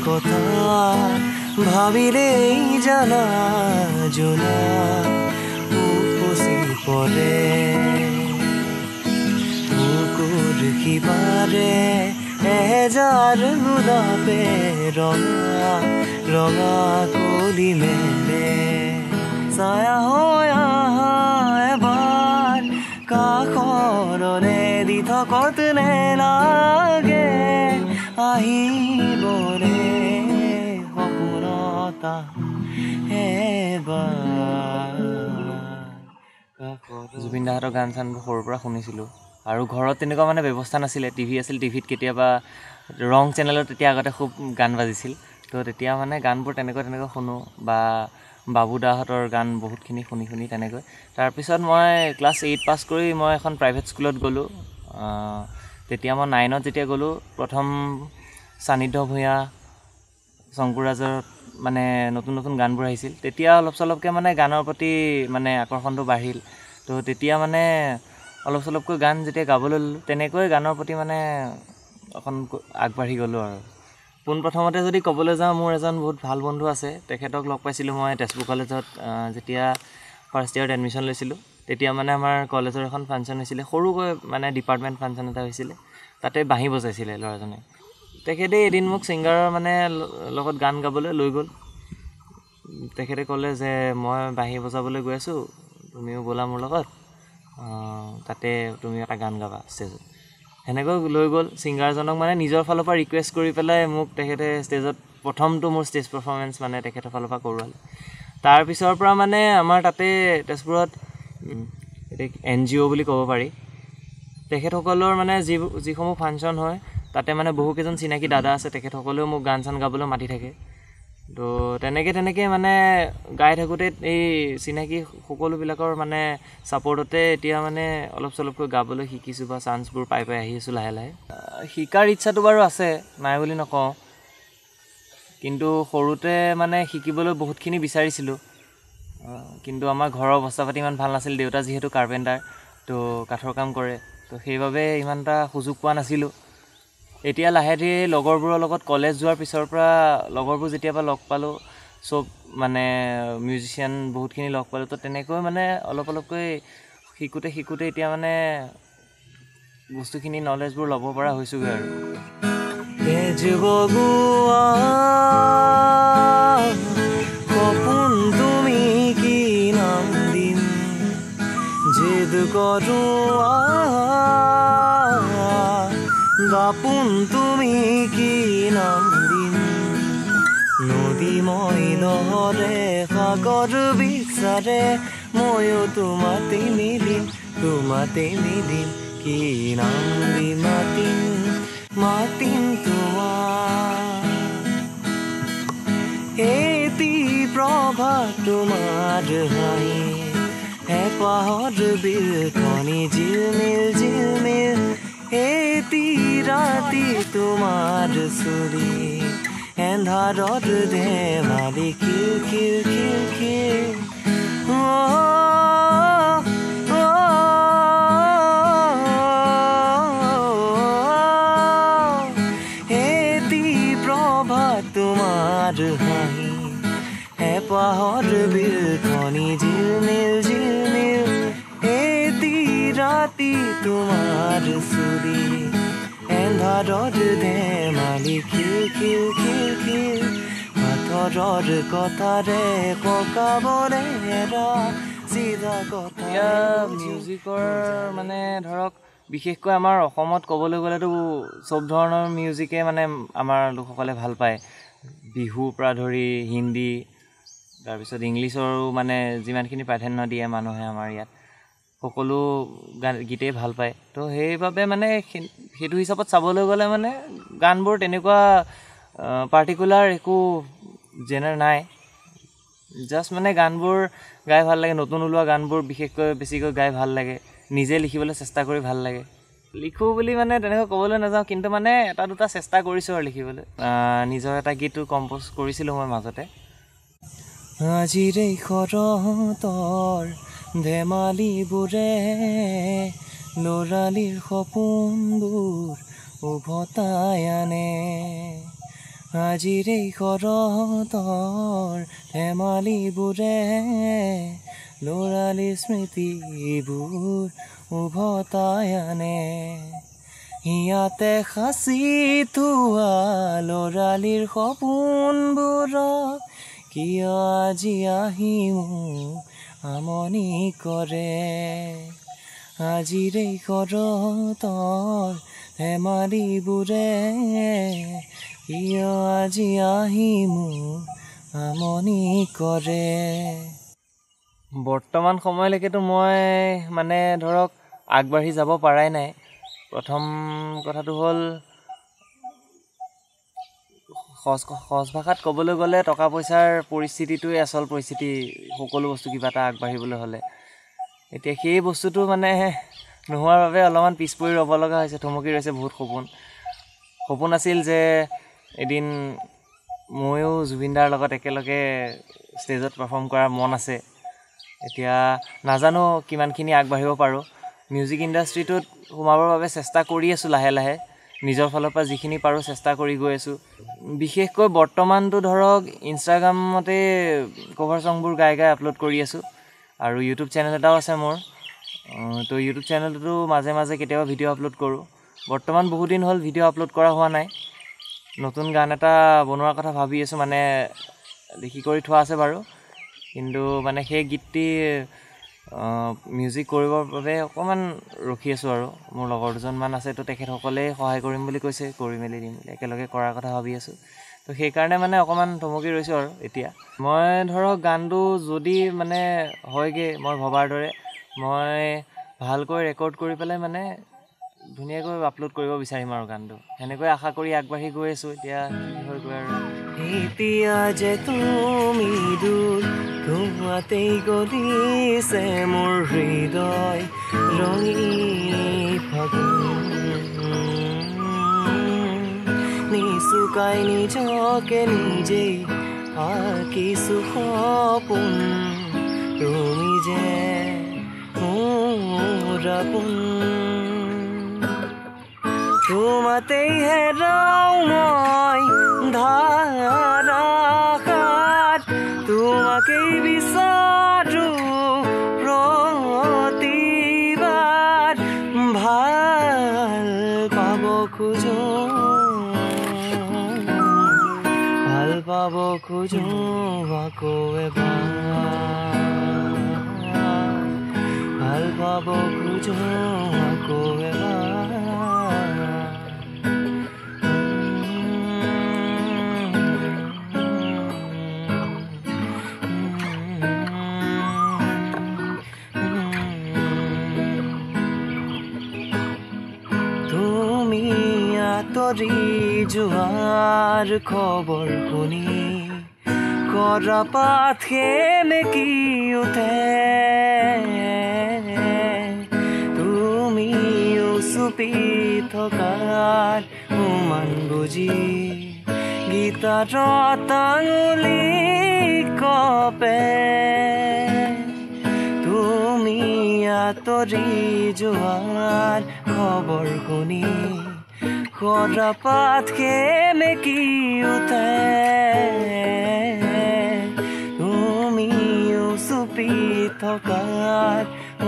কথা ভাবিলেই জানা জোনা উপচি পৰে বুকুৰ সিপাৰে এজাৰ গোলাপে ৰঙা ৰঙা কলি মেলে ছায়া হৈ আহা এবাৰ কাষৰলে দি থকত নেলাগে আহিবলে সপোনতা জুবিন দাহঁতৰ গান চানবোৰ সৰুৰ পৰা শুনিছিলোঁ আৰু ঘৰত তেনেকুৱা মানে ব্যৱস্থা নাছিলে টিভি আছিল টিভিত কেতিয়াবা ৰং চেনেলত তেতিয়া আগতে খুব গান বাজিছিল তো তেতিয়া মানে গানবোৰ তেনেকৈ শুনো বা বাবু দাহঁতৰ গান বহুতখিনি শুনি তেনেকৈ তাৰপিছত মই ক্লাছ 8 পাছ কৰি মই এখন প্ৰাইভেট স্কুলত গ'লোঁ তেতিয়া মই 9ত যেতিয়া গ'লোঁ প্ৰথম সানিধ্য ভূঞা শংকুৰাজৰ মানে নতুন গানবোৰ আহিছিল তেতিয়া অলপ চলপকৈ মানে গানৰ প্ৰতি মানে আকৰ্ষণটো বাঢ়িল তো তেতিয়া মানে অলপ চলপকৈ গান যেতিয়া গাবলৈ ল'লোঁ তেনেকৈ গানৰ প্ৰতি মানে অকণ আগবাঢ়ি গ'লোঁ আৰু পোনপ্ৰথমতে যদি ক'বলৈ যাওঁ মোৰ এজন বহুত ভাল বন্ধু আছে তেখেতক লগ পাইছিলোঁ মই তেজপুৰ কলেজত যেতিয়া ফাৰ্ষ্ট ইয়াৰত এডমিশ্যন লৈছিলোঁ তেতিয়া মানে আমাৰ কলেজৰ এখন ফাংচন হৈছিলে সৰুকৈ মানে ডিপাৰ্টমেণ্ট ফাংচন এটা হৈছিলে তাতে বাঁহী বজাইছিলে ল'ৰাজনে তেখেতে এদিন মোক ছিংগাৰৰ মানে লগত গান গাবলৈ লৈ গ'ল তেখেতে ক'লে যে মই বাঁহী বজাবলৈ গৈ আছোঁ তুমিও ব'লা মোৰ লগত তাতে তুমি এটা গান গাবা ষ্টেজত সেনেকৈ লৈ গ'ল ছিংগাৰজনক মানে নিজৰ ফালৰ পৰা ৰিকুৱেষ্ট কৰি পেলাই মোক তেখেতে ষ্টেজত প্ৰথমটো মোৰ ষ্টেজ পাৰফৰ্মেঞ্চ মানে তেখেতৰ ফালৰ পৰা কৰোৱালে তাৰপিছৰ পৰা মানে আমাৰ তাতে তেজপুৰত NGO বুলি ক'ব পাৰি তেখেতসকলৰ মানে যিসমূহ ফাংচন হয় তাতে মানে বহুকেইজন চিনাকি দাদা আছে তেখেতসকলেও মোক গান চান গাবলৈ মাতি থাকে তো তেনেকৈ মানে গাই থাকোঁতে এই চিনাকি সকলোবিলাকৰ মানে ছাপৰ্টতে এতিয়া মানে অলপ চলপকৈ গাবলৈ শিকিছোঁ বা চান্সবোৰ পাই আহি আছোঁ লাহে লাহে শিকাৰ ইচ্ছাটো বাৰু আছে নাই বুলি নকওঁ কিন্তু সৰুতে মানে শিকিবলৈ বহুতখিনি বিচাৰিছিলোঁ কিন্তু আমাৰ ঘৰৰ অৱস্থা পাতি ইমান ভাল নাছিল দেউতা যিহেতু কাৰ্পেণ্টাৰ তো কাঠৰ কাম কৰে তো সেইবাবে ইমান এটা সুযোগ পোৱা নাছিলোঁ এতিয়া লাহে ধীৰে লগৰবোৰৰ লগত কলেজ যোৱাৰ পিছৰ পৰা লগৰবোৰ যেতিয়াবা লগ পালোঁ চব মানে মিউজিচিয়ান বহুতখিনি লগ পালোঁ তো তেনেকৈ মানে অলপকৈ শিকোঁতে এতিয়া মানে বস্তুখিনি নলেজবোৰ ল'ব পৰা হৈছোগৈ আৰু সপোন তুমি কি নাম দিম জেদ কৰোৱা দাপোন তুমি কি নাম দিম নদী মই লহৰে সাগৰ বিচাৰে ময়ো তোমাতে মিলিম কি নাম দি মাতিম তোমাৰ এটি প্ৰভা তোমাৰ হাঁহি হেঁপাহৰ বিলখনি জিলমিল এটি ৰাতি তোমাৰ চুৰি এন্ধাৰত ধেমালি খিল এটি প্ৰভা তোমাৰ হাঁহি হেঁপাহৰ বিলখনি জিলমিল এটি ৰাতি তোমাৰ চুৰি এন্ধাৰত ধেমালি খিল পাথৰৰ কথাৰে পকাবৰে চিধা কথা মিউজিকৰ মানে ধৰক বিশেষকৈ আমাৰ অসমত ক'বলৈ গ'লেতো চব ধৰণৰ মিউজিকে মানে আমাৰ লোকসকলে ভাল পায় বিহুৰ পৰা ধৰি হিন্দী তাৰপিছত ইংলিছৰো মানে যিমানখিনি প্ৰাধান্য দিয়ে মানুহে আমাৰ ইয়াত সকলো গীতেই ভাল পায় তো সেইবাবে মানে সেইটো হিচাপত চাবলৈ গ'লে মানে গানবোৰ তেনেকুৱা পাৰ্টিকুলাৰ একো জেনাৰ নাই জাষ্ট মানে গানবোৰ গাই ভাল লাগে নতুন ওলোৱা গানবোৰ বিশেষকৈ বেছিকৈ গাই ভাল লাগে নিজে লিখিবলৈ চেষ্টা কৰি ভাল লাগে লিখোঁ বুলি মানে তেনেকৈ ক'বলৈ নাযাওঁ, কিন্তু মানে এটা দুটা চেষ্টা কৰিছোঁ আৰু লিখিবলৈ। নিজৰ এটা গীতো কম্প'জ কৰিছিলোঁ মই মাজতে। আজিৰে শৰতৰ ধেমালিবোৰে ল'ৰালিৰ সপোনবোৰ উভতাই আনে। আজিৰে শৰতৰ ধেমালিবোৰে ল'ৰালিৰ স্মৃতিবোৰ উভতাই আনে। ইয়াতে সাঁচি থোৱা ল'ৰালিৰ সপোনবোৰক কিয় আজি আহি মোক আমনি কৰে। আজিৰে শৰতৰ ধেমালিবোৰে কিয় আজি আহি মোক আমনি কৰে। বৰ্তমান সময়লৈকেতো মই মানে ধৰক আগবাঢ়ি যাব পৰাই নাই। প্ৰথম কথাটো হ'ল সহজ ভাষাত ক'বলৈ গ'লে টকা পইচাৰ পৰিস্থিতিটোৱে আচল পৰিস্থিতি, সকলো বস্তু কিবা এটা আগবাঢ়িবলৈ হ'লে। এতিয়া সেই বস্তুটো মানে নোহোৱাৰ বাবে অলপমান পিছ পৰি ৰ'ব লগা হৈছে, থমকি ৰৈছে বহুত সপোন আছিল যে এদিন ময়ো জুবিনদাৰ লগত একেলগে ষ্টেজত পাৰফৰ্ম কৰাৰ মন আছে। এতিয়া নাজানো কিমানখিনি আগবাঢ়িব পাৰোঁ। মিউজিক ইণ্ডাষ্ট্ৰিটোত সোমাবৰ বাবে চেষ্টা কৰি আছোঁ লাহে লাহে, নিজৰ ফালৰ পৰা যিখিনি পাৰোঁ চেষ্টা কৰি গৈ আছোঁ। বিশেষকৈ বৰ্তমানটো ধৰক ইনষ্টাগ্ৰামতে কভাৰ ছংবোৰ গাই আপলোড কৰি আছোঁ, আৰু ইউটিউব চেনেল এটাও আছে মোৰ। তো ইউটিউব চেনেলতো মাজে মাজে কেতিয়াবা ভিডিঅ' আপলোড কৰোঁ। বৰ্তমান বহুত দিন হ'ল ভিডিঅ' আপলোড কৰা হোৱা নাই। নতুন গান এটা বনোৱাৰ কথা ভাবি আছোঁ, মানে লিখি কৰি থোৱা আছে বাৰু, কিন্তু মানে সেই গীতটি মিউজিক কৰিবৰ বাবে অকণমান ৰখি আছোঁ। আৰু মোৰ লগৰ দুজনমান আছে, তো তেখেতসকলেই সহায় কৰিম বুলি কৈছে, কৰি মেলি দিম, একেলগে কৰাৰ কথা ভাবি আছোঁ। তো সেইকাৰণে মানে অকণমান থমকি ৰৈছোঁ আৰু এতিয়া। মই ধৰক গানটো যদি মানে হয়গৈ মই ভবাৰ দৰে, মই ভালকৈ ৰেকৰ্ড কৰি পেলাই মানে ধুনীয়াকৈ আপলোড কৰিব বিচাৰিম আৰু গানটো, সেনেকৈ আশা কৰি আগবাঢ়ি গৈ আছোঁ। এতিয়া কি হৈ গৈ আৰু এতিয়া যে তুমি দূৰ ধোঁৱাতেই গলিছে মোৰ হৃদয় ৰঙী ফাগুন। নিচুকাই নিজকে নিজেই আঁকিছো সপোন, তুমি যে মোৰ আপোন। তোমাতেই হেৰাও মই ধাৰাসাৰ, তোমাকেই বিচাৰো প্ৰতিবাৰ। ভাল পাব খোজো, ভাল পাব খোজো আকৌ এবাৰ, ভাল পাব খোজো আকৌ এবাৰ। তুমি আঁতৰি যোৱাৰ খবৰ শুনি কৰাপাত সেমেকি উঠে। তুমিও চুপি থকাৰ উমান বুজি গীতাৰত আঙুলি কপে। তুমি আঁতৰি যোৱাৰ খবৰ শুনি কৰাপাত সেমেকি উঠে। তুমিও চুপি থকাৰ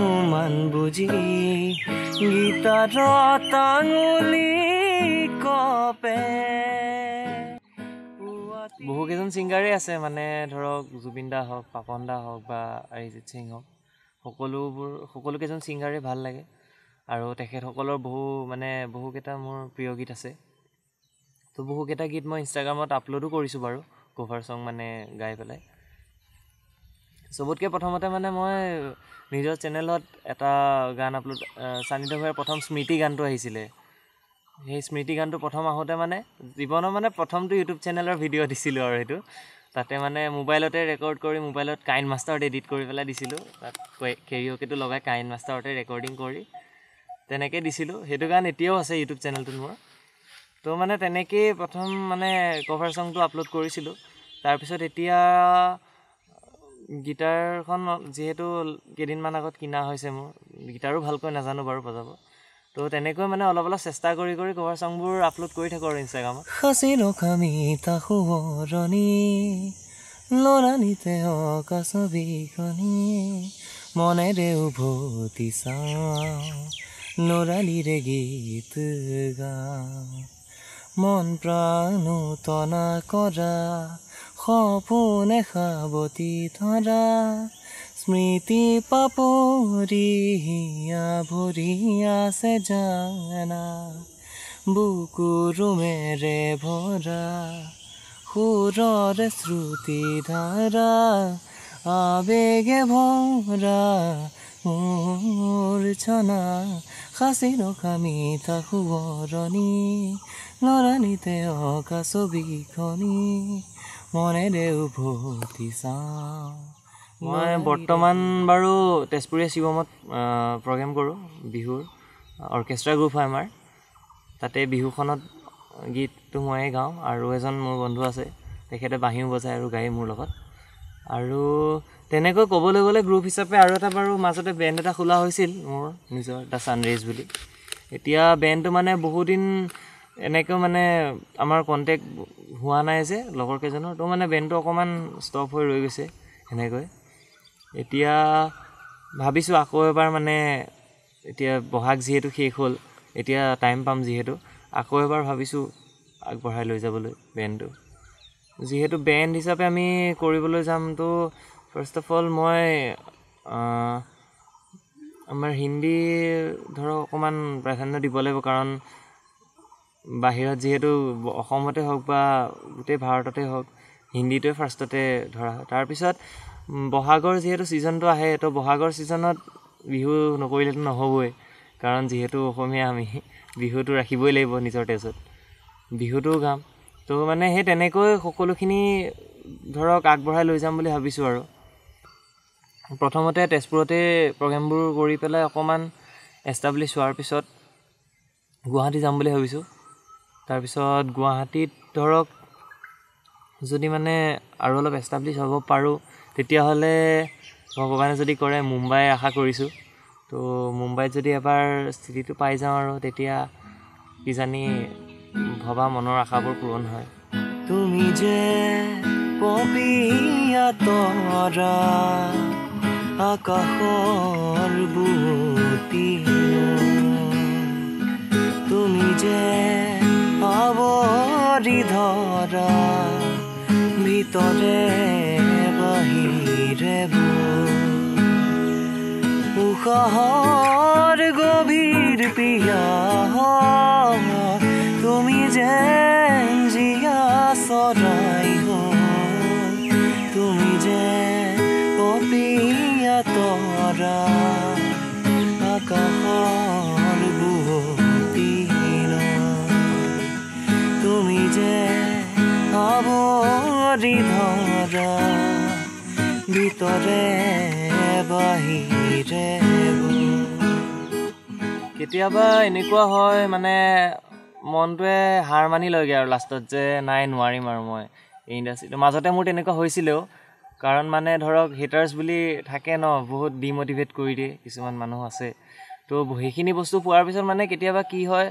উমান বুজি গীতাৰত আঙুলি কপে। বহুকেইজন ছিংগাৰেই আছে, মানে ধৰক জুবিন দা হওক, পাপন দা হওক বা অৰিজিত সিং হওক, সকলোকেইজন ছিংগাৰেই ভাল লাগে। আৰু তেখেতসকলৰ বহুকেইটা মোৰ প্ৰিয় গীত আছে। তো বহুকেইটা গীত মই ইনষ্টাগ্ৰামত আপলোডো কৰিছোঁ বাৰু, কভাৰ ছং মানে গাই পেলাই। চবতকৈ প্ৰথমতে মানে মই নিজৰ চেনেলত এটা গান আপলোড, ছানী দেওলৰ প্ৰথম স্মৃতি গানটো আহিছিলে। সেই স্মৃতি গানটো প্ৰথম আহোঁতে মানে জীৱনৰ মানে প্ৰথমটো ইউটিউব চেনেলৰ ভিডিঅ' দিছিলোঁ, আৰু সেইটো তাতে মানে মোবাইলতে ৰেকৰ্ড কৰি, মোবাইলত কাইন মাষ্টাৰত এডিট কৰি পেলাই দিছিলোঁ। তাত কেৰিঅ'কেটো লগাই কাইন মাষ্টাৰতে ৰেকৰ্ডিং কৰি তেনেকৈ দিছিলোঁ। সেইটো গান এতিয়াও আছে ইউটিউব চেনেলটোত মোৰ। তো মানে তেনেকেই প্ৰথম মানে কভাৰ ছংটো আপলোড কৰিছিলোঁ। তাৰপিছত এতিয়া গীটাৰখন যিহেতু কেইদিনমান আগত কিনা হৈছে, মোৰ গীটাৰো ভালকৈ নাজানো বাৰু বজাব। তো তেনেকৈ মানে অলপ অলপ চেষ্টা কৰি কৰি কভাৰ ছংবোৰ আপলোড কৰি থাকোঁ আৰু ইনষ্টাগ্ৰামত। সাঁচি ৰখামি তাহোৰণি লৰালিতে অকা ছবিখনি মনেৰে উভতি চাওঁ লৰালিৰে গীত গাওঁ মন প্ৰাণ তনা কৰা সপোনে সাৱতি ধৰা স্মৃতি পাপৰিয়া ভৰি আছে জানা বুকুৰুমেৰে ভৰা সুৰৰে শ্ৰুতি ধাৰা আবেগে ভৰা মূৰ্ছনা সাঁচি ৰখা মিঠা সোঁৱৰণি লৰালিতে অকা ছবিখনি মনেৰে উভতি চাওঁ। মই বৰ্তমান বাৰু তেজপুৰীয়া শিৱমত প্ৰগ্ৰেম কৰোঁ। বিহুৰ অৰ্কেষ্ট্ৰা গ্ৰুপ হয় আমাৰ। তাতে বিহুখনত গীতটো ময়ে গাওঁ আৰু এজন মোৰ বন্ধু আছে, তেখেতে বাঁহীও বজায় আৰু গায় মোৰ লগত। আৰু তেনেকৈ ক'বলৈ গ'লে গ্ৰুপ হিচাপে আৰু এটা বাৰু মাজতে বেণ্ড এটা খোলা হৈছিল মোৰ নিজৰ, দ্য ছানৰাইজ বুলি। এতিয়া বেণ্ডটো মানে বহুদিন এনেকৈ মানে আমাৰ কণ্টেক্ট হোৱা নাই যে লগৰ কেইজনৰ, তো মানে বেণ্ডটো অকণমান ষ্টপ হৈ ৰৈ গৈছে সেনেকৈ। এতিয়া ভাবিছোঁ আকৌ এবাৰ মানে এতিয়া বহাগ যিহেতু শেষ হ'ল, এতিয়া টাইম পাম যিহেতু আকৌ এবাৰ ভাবিছোঁ আগবঢ়াই লৈ যাবলৈ বেণ্ডটো। যিহেতু বেণ্ড হিচাপে আমি কৰিবলৈ যাম, তো ফাৰ্ষ্ট অফ অল মই আমাৰ হিন্দী ধৰক অকণমান প্ৰাধান্য দিব লাগিব, কাৰণ বাহিৰত যিহেতু অসমতে হওক বা গোটেই ভাৰততে হওক হিন্দীটোৱে ফাৰ্ষ্টতে ধৰা হয়। তাৰপিছত বহাগৰ যিহেতু ছিজনটো আহে, তো বহাগৰ ছিজনত বিহু নকৰিলেতো নহ'বই, কাৰণ যিহেতু অসমীয়া আমি বিহুটো ৰাখিবই লাগিব নিজৰ তেজত, বিহুটোও গাম। তো মানে সেই তেনেকৈ সকলোখিনি ধৰক আগবঢ়াই লৈ যাম বুলি ভাবিছোঁ। আৰু প্ৰথমতে তেজপুৰতে প্ৰগ্ৰেমবোৰ কৰি পেলাই অকণমান এষ্টাব্লিছ হোৱাৰ পিছত গুৱাহাটী যাম বুলি ভাবিছোঁ। তাৰপিছত গুৱাহাটীত ধৰক যদি মানে আৰু অলপ এষ্টাব্লিছ হ'ব পাৰোঁ, তেতিয়াহ'লে ভগৱানে যদি কৰে মুম্বাই আশা কৰিছোঁ। তো মুম্বাইত যদি এবাৰ স্থিতিটো পাই যাওঁ আৰু তেতিয়া কিজানি ভবা মনৰ আশাবোৰ পূৰণ হয়। তুমি যে পপীয়া তৰা আকাশৰ বুটি, তুমি যে আৱৰি ধৰা ভিতৰে বাহিৰে উশাহৰ গভীৰ পিয়াহ, তুমি যে জীয়া চৰাই তুমি যে পপীয়া তৰা আকাশৰ বুটি, তুমি যে আৱৰি ধৰা ভিতৰে বাহিৰে। কেতিয়াবা এনেকুৱা হয় মানে মনটোৱে হাৰ মানি লয়গৈ আৰু লাষ্টত যে নাই নোৱাৰিম আৰু মই এই ইণ্ডাষ্ট্ৰিটো। মাজতে মোৰ তেনেকুৱা হৈছিলেও, কাৰণ মানে ধৰক হেটাৰ্ছ বুলি থাকে ন, বহুত ডিম'টিভেট কৰি দিয়ে কিছুমান মানুহ আছে। তো সেইখিনি বস্তু পোৱাৰ পিছত মানে কেতিয়াবা কি হয়,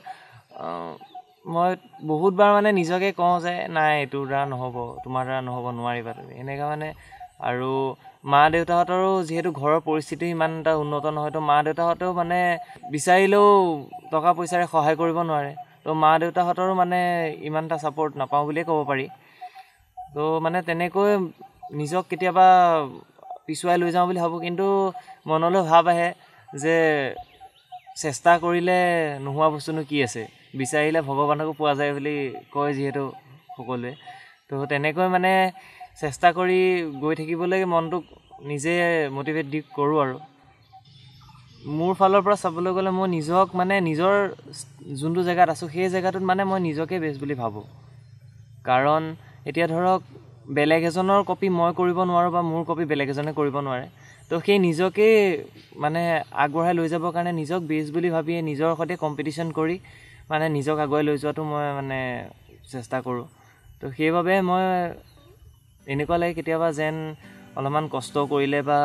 মই বহুতবাৰ মানে নিজকে কওঁ যে নাই এইটোৰ দ্বাৰা নহ'ব, তোমাৰ দ্বাৰা নহ'ব, নোৱাৰিবা তুমি, এনেকুৱা মানে। আৰু মা দেউতাহঁতৰো যিহেতু ঘৰৰ পৰিস্থিতি ইমান এটা উন্নত নহয়, তো মা দেউতাহঁতেও মানে বিচাৰিলেও টকা পইচাৰে সহায় কৰিব নোৱাৰে। তো মা দেউতাহঁতৰো মানে ইমান এটা ছাপৰ্ট নাপাওঁ বুলিয়ে ক'ব পাৰি। তো মানে তেনেকৈ নিজক কেতিয়াবা পিছুৱাই লৈ যাওঁ বুলি ভাবোঁ, কিন্তু মনলৈ ভাৱ আহে যে চেষ্টা কৰিলে নোহোৱা বস্তুনো কি আছে, বিচাৰিলে ভগৱানকো পোৱা যায় বুলি কয় যিহেতু সকলোৱে। তো তেনেকৈ মানে চেষ্টা কৰি গৈ থাকিবলৈ মনটোক নিজে মটিভেট দি কৰোঁ। আৰু মোৰ ফালৰ পৰা চাবলৈ গ'লে মই নিজক মানে নিজৰ যোনটো জেগাত আছোঁ সেই জেগাটোত মানে মই নিজকে বেষ্ট বুলি ভাবোঁ। কাৰণ এতিয়া ধৰক বেলেগ এজনৰ কপি মই কৰিব নোৱাৰোঁ বা মোৰ কপি বেলেগ এজনে কৰিব নোৱাৰে। তো সেই নিজকে মানে আগবঢ়াই লৈ যাবৰ কাৰণে নিজক বেষ্ট বুলি ভাবি নিজৰ সৈতে কম্পিটিশ্যন কৰি মানে নিজক আগুৱাই লৈ যোৱাটো মই মানে চেষ্টা কৰোঁ তো সেইবাবে মই এনেকুৱা লাগে কেতিয়াবা যেন অলপমান কষ্ট কৰিলে বা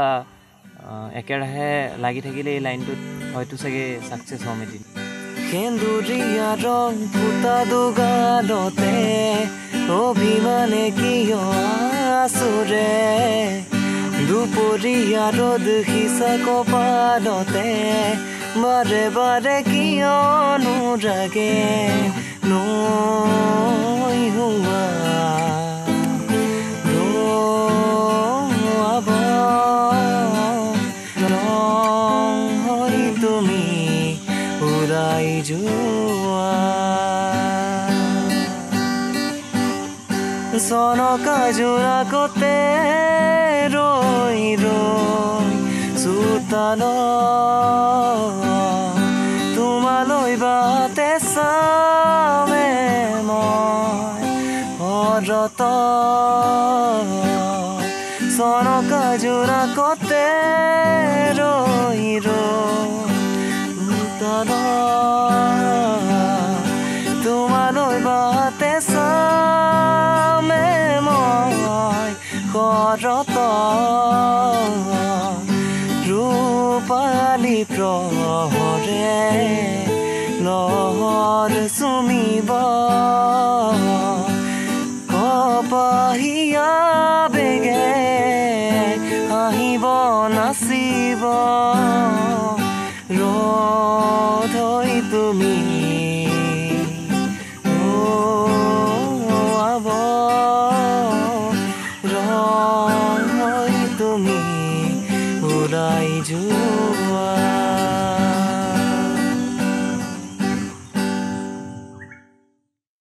একেৰাহে লাগি থাকিলে এই লাইনটোত হয়তো চাগে ছাকচেছ হ'ম এদিন সেন্দুৰীয়া ৰং ফুটা দুগালতে অভিমানে কিয় আছোৰে দুপৰীয়া ৰ'দ সিঁচা কপালতে বাৰে বাৰে কিয় অনুৰাগে নৈ হোৱা নোৱাব ৰং হৈ তুমি উৰাই যোৱা চনকা জোৰাকতে ৰৈ ৰৈ চোতাল তোমালৈ বাটে চামে মই হৰত চনকা জোৰাকতে ৰৈ ৰৈ চোতাল তোমালৈ বাটে চামে মই হৰত ৰূপালী প্ৰহৰে লহৰ চুমিব